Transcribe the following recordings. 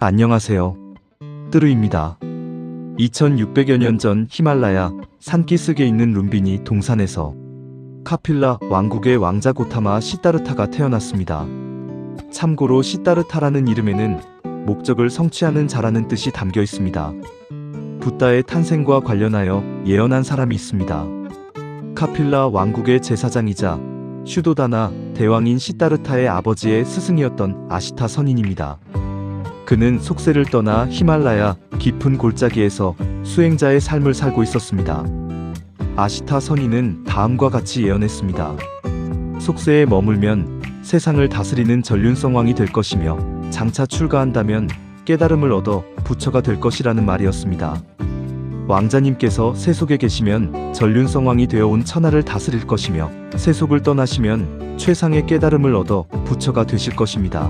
안녕하세요. 뜨루입니다. 2600여 년 전 히말라야 산기슭에 있는 룸비니 동산에서 카필라 왕국의 왕자 고타마 시다르타가 태어났습니다. 참고로 시다르타라는 이름에는 목적을 성취하는 자라는 뜻이 담겨 있습니다. 붓다의 탄생과 관련하여 예언한 사람이 있습니다. 카필라 왕국의 제사장이자 슈도다나 대왕인 시다르타의 아버지의 스승이었던 아시타 선인입니다. 그는 속세를 떠나 히말라야 깊은 골짜기에서 수행자의 삶을 살고 있었습니다. 아시타 선인은 다음과 같이 예언했습니다. 속세에 머물면 세상을 다스리는 전륜성왕이 될 것이며 장차 출가한다면 깨달음을 얻어 부처가 될 것이라는 말이었습니다. 왕자님께서 세속에 계시면 전륜성왕이 되어온 천하를 다스릴 것이며 세속을 떠나시면 최상의 깨달음을 얻어 부처가 되실 것입니다.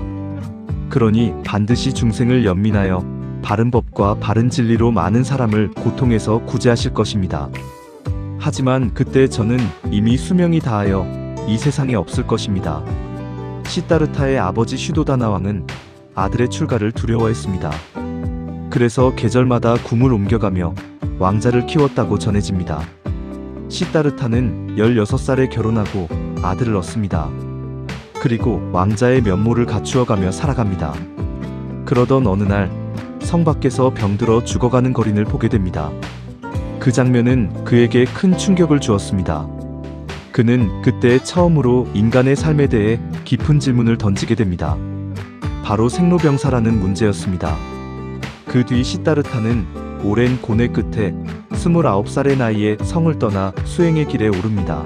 그러니 반드시 중생을 연민하여 바른 법과 바른 진리로 많은 사람을 고통에서 구제하실 것입니다. 하지만 그때 저는 이미 수명이 다하여 이 세상에 없을 것입니다. 시다르타의 아버지 슈도다나 왕은 아들의 출가를 두려워했습니다. 그래서 계절마다 궁을 옮겨가며 왕자를 키웠다고 전해집니다. 시다르타는 16살에 결혼하고 아들을 얻습니다. 그리고 왕자의 면모를 갖추어가며 살아갑니다. 그러던 어느 날 성 밖에서 병들어 죽어가는 거린을 보게 됩니다. 그 장면은 그에게 큰 충격을 주었습니다. 그는 그때 처음으로 인간의 삶에 대해 깊은 질문을 던지게 됩니다. 바로 생로병사라는 문제였습니다. 그 뒤 시다르타는 오랜 고뇌 끝에 29살의 나이에 성을 떠나 수행의 길에 오릅니다.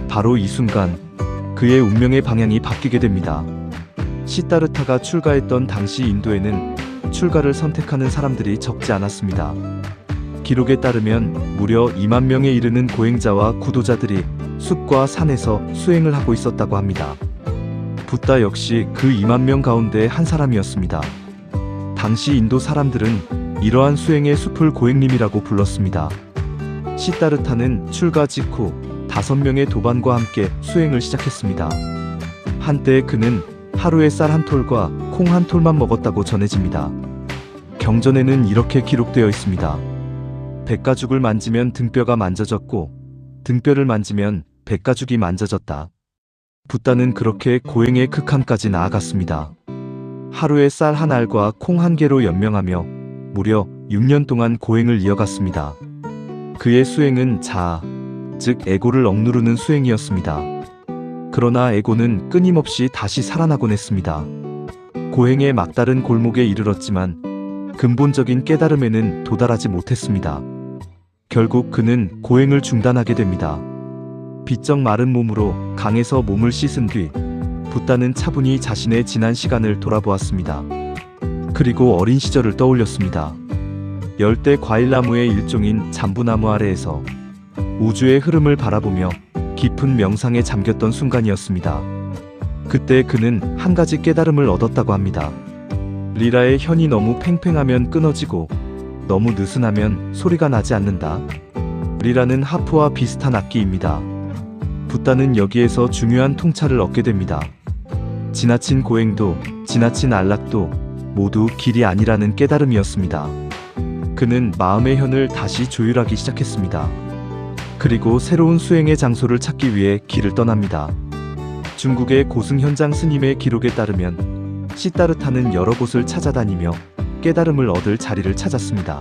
바로 이 순간 그의 운명의 방향이 바뀌게 됩니다. 시다르타가 출가했던 당시 인도에는 출가를 선택하는 사람들이 적지 않았습니다. 기록에 따르면 무려 2만 명에 이르는 고행자와 구도자들이 숲과 산에서 수행을 하고 있었다고 합니다. 붓다 역시 그 2만 명 가운데 한 사람이었습니다. 당시 인도 사람들은 이러한 수행의 숲을 고행림이라고 불렀습니다. 시다르타는 출가 직후 5명의 도반과 함께 수행을 시작했습니다. 한때 그는 하루에 쌀 한 톨과 콩 한 톨만 먹었다고 전해집니다. 경전에는 이렇게 기록되어 있습니다. 백가죽을 만지면 등뼈가 만져졌고 등뼈를 만지면 백가죽이 만져졌다. 붓다는 그렇게 고행의 극한까지 나아갔습니다. 하루에 쌀 한 알과 콩 한 개로 연명하며 무려 6년 동안 고행을 이어갔습니다. 그의 수행은 자아, 즉 에고를 억누르는 수행이었습니다. 그러나 에고는 끊임없이 다시 살아나곤 했습니다. 고행의 막다른 골목에 이르렀지만 근본적인 깨달음에는 도달하지 못했습니다. 결국 그는 고행을 중단하게 됩니다. 비쩍 마른 몸으로 강에서 몸을 씻은 뒤 붓다는 차분히 자신의 지난 시간을 돌아보았습니다. 그리고 어린 시절을 떠올렸습니다. 열대 과일나무의 일종인 잠부나무 아래에서 우주의 흐름을 바라보며 깊은 명상에 잠겼던 순간이었습니다. 그때 그는 한 가지 깨달음을 얻었다고 합니다. 리라의 현이 너무 팽팽하면 끊어지고 너무 느슨하면 소리가 나지 않는다. 리라는 하프와 비슷한 악기입니다. 붓다는 여기에서 중요한 통찰을 얻게 됩니다. 지나친 고행도 지나친 안락도 모두 길이 아니라는 깨달음이었습니다. 그는 마음의 현을 다시 조율하기 시작했습니다. 그리고 새로운 수행의 장소를 찾기 위해 길을 떠납니다. 중국의 고승현장 스님의 기록에 따르면 시다르타는 여러 곳을 찾아다니며 깨달음을 얻을 자리를 찾았습니다.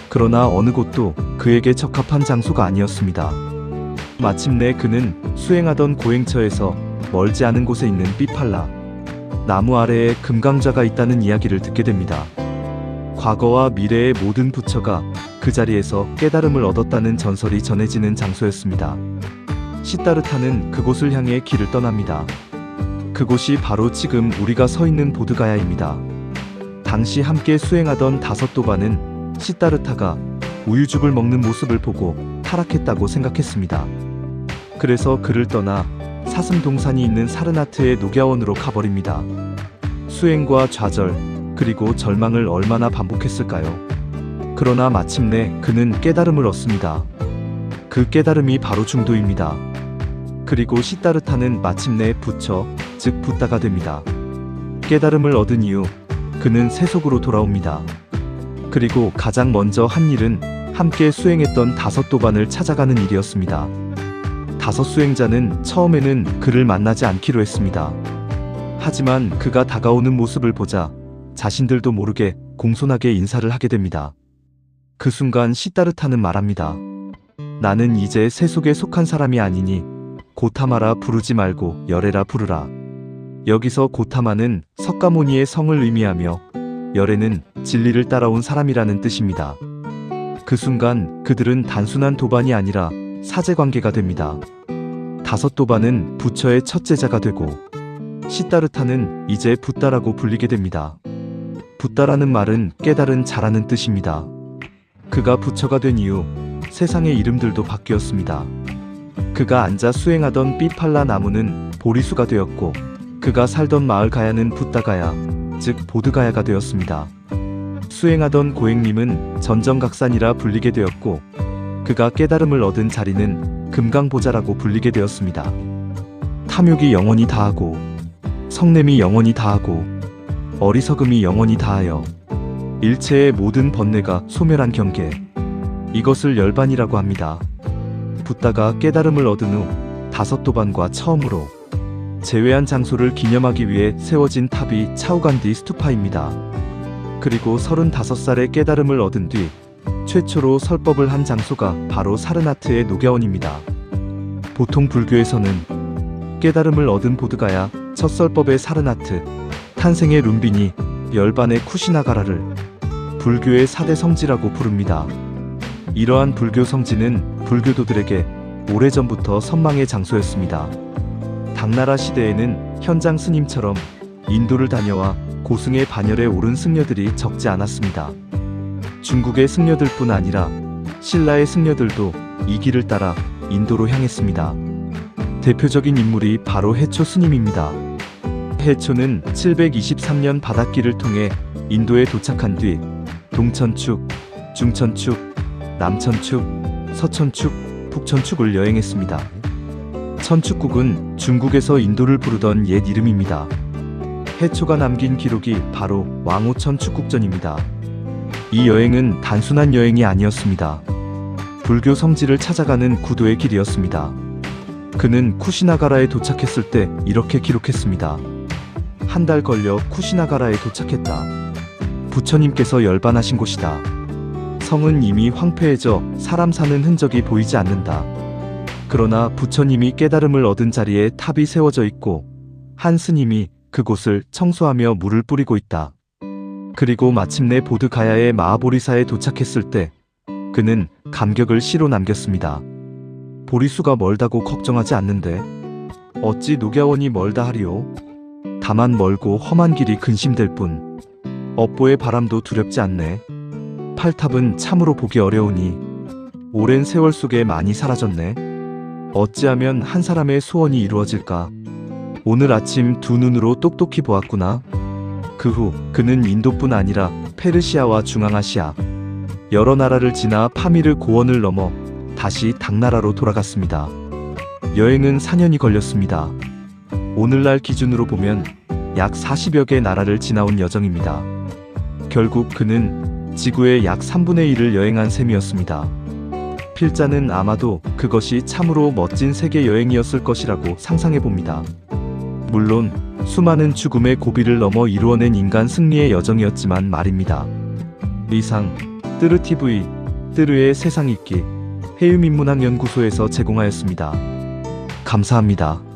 그러나 어느 곳도 그에게 적합한 장소가 아니었습니다. 마침내 그는 수행하던 고행처에서 멀지 않은 곳에 있는 삐팔라 나무 아래에 금강좌가 있다는 이야기를 듣게 됩니다. 과거와 미래의 모든 부처가 그 자리에서 깨달음을 얻었다는 전설이 전해지는 장소였습니다. 시다르타는 그곳을 향해 길을 떠납니다. 그곳이 바로 지금 우리가 서 있는 보드가야입니다. 당시 함께 수행하던 5도반은 시다르타가 우유죽을 먹는 모습을 보고 타락했다고 생각했습니다. 그래서 그를 떠나 사슴동산이 있는 사르나트의 녹야원으로 가버립니다. 수행과 좌절, 그리고 절망을 얼마나 반복했을까요? 그러나 마침내 그는 깨달음을 얻습니다. 그 깨달음이 바로 중도입니다. 그리고 시다르타는 마침내 부처, 즉 붓다가 됩니다. 깨달음을 얻은 이후 그는 세속으로 돌아옵니다. 그리고 가장 먼저 한 일은 함께 수행했던 5도반을 찾아가는 일이었습니다. 5 수행자는 처음에는 그를 만나지 않기로 했습니다. 하지만 그가 다가오는 모습을 보자 자신들도 모르게 공손하게 인사를 하게 됩니다. 그 순간 시다르타는 말합니다. 나는 이제 세속에 속한 사람이 아니니 고타마라 부르지 말고 열애라 부르라. 여기서 고타마는 석가모니의 성을 의미하며 열애는 진리를 따라온 사람이라는 뜻입니다. 그 순간 그들은 단순한 도반이 아니라 사제관계가 됩니다. 5 도반은 부처의 첫 제자가 되고 시다르타는 이제 붓다라고 불리게 됩니다. 붓다라는 말은 깨달은 자라는 뜻입니다. 그가 부처가 된 이후 세상의 이름들도 바뀌었습니다. 그가 앉아 수행하던 삐팔라 나무는 보리수가 되었고 그가 살던 마을 가야는 붓다가야, 즉 보드가야가 되었습니다. 수행하던 고행림은 전정각산이라 불리게 되었고 그가 깨달음을 얻은 자리는 금강보자라고 불리게 되었습니다. 탐욕이 영원히 다하고 성냄이 영원히 다하고 어리석음이 영원히 다하여 일체의 모든 번뇌가 소멸한 경계, 이것을 열반이라고 합니다. 붓다가 깨달음을 얻은 후 5 도반과 처음으로 제외한 장소를 기념하기 위해 세워진 탑이 차우간디 스투파입니다. 그리고 35살에 깨달음을 얻은 뒤 최초로 설법을 한 장소가 바로 사르나트의 녹야원입니다. 보통 불교에서는 깨달음을 얻은 보드가야, 첫 설법의 사르나트, 탄생의 룸비니, 열반의 쿠시나가라를 불교의 4대 성지라고 부릅니다. 이러한 불교 성지는 불교도들에게 오래전부터 선망의 장소였습니다. 당나라 시대에는 현장 스님처럼 인도를 다녀와 고승의 반열에 오른 승려들이 적지 않았습니다. 중국의 승려들뿐 아니라 신라의 승려들도 이 길을 따라 인도로 향했습니다. 대표적인 인물이 바로 해초 스님입니다. 해초는 723년 바닷길을 통해 인도에 도착한 뒤 동천축, 중천축, 남천축, 서천축, 북천축을 여행했습니다. 천축국은 중국에서 인도를 부르던 옛 이름입니다. 해초가 남긴 기록이 바로 왕오천축국전입니다. 이 여행은 단순한 여행이 아니었습니다. 불교 성지를 찾아가는 구도의 길이었습니다. 그는 쿠시나가라에 도착했을 때 이렇게 기록했습니다. 1달 걸려 쿠시나가라에 도착했다. 부처님께서 열반하신 곳이다. 성은 이미 황폐해져 사람 사는 흔적이 보이지 않는다. 그러나 부처님이 깨달음을 얻은 자리에 탑이 세워져 있고 한 스님이 그곳을 청소하며 물을 뿌리고 있다. 그리고 마침내 보드가야의 마하보리사에 도착했을 때 그는 감격을 시로 남겼습니다. 보리수가 멀다고 걱정하지 않는데 어찌 녹야원이 멀다 하리오? 다만 멀고 험한 길이 근심될 뿐 업보의 바람도 두렵지 않네. 팔탑은 참으로 보기 어려우니 오랜 세월 속에 많이 사라졌네. 어찌하면 한 사람의 소원이 이루어질까? 오늘 아침 2 눈으로 똑똑히 보았구나. 그 후 그는 인도뿐 아니라 페르시아와 중앙아시아 여러 나라를 지나 파미르 고원을 넘어 다시 당나라로 돌아갔습니다. 여행은 4년이 걸렸습니다. 오늘날 기준으로 보면 약 40여 개 나라를 지나온 여정입니다. 결국 그는 지구의 약 3분의 1을 여행한 셈이었습니다. 필자는 아마도 그것이 참으로 멋진 세계 여행이었을 것이라고 상상해봅니다. 물론 수많은 죽음의 고비를 넘어 이루어낸 인간 승리의 여정이었지만 말입니다. 이상 뜨르TV 뜨르의 세상읽기 해유민문학연구소에서 제공하였습니다. 감사합니다.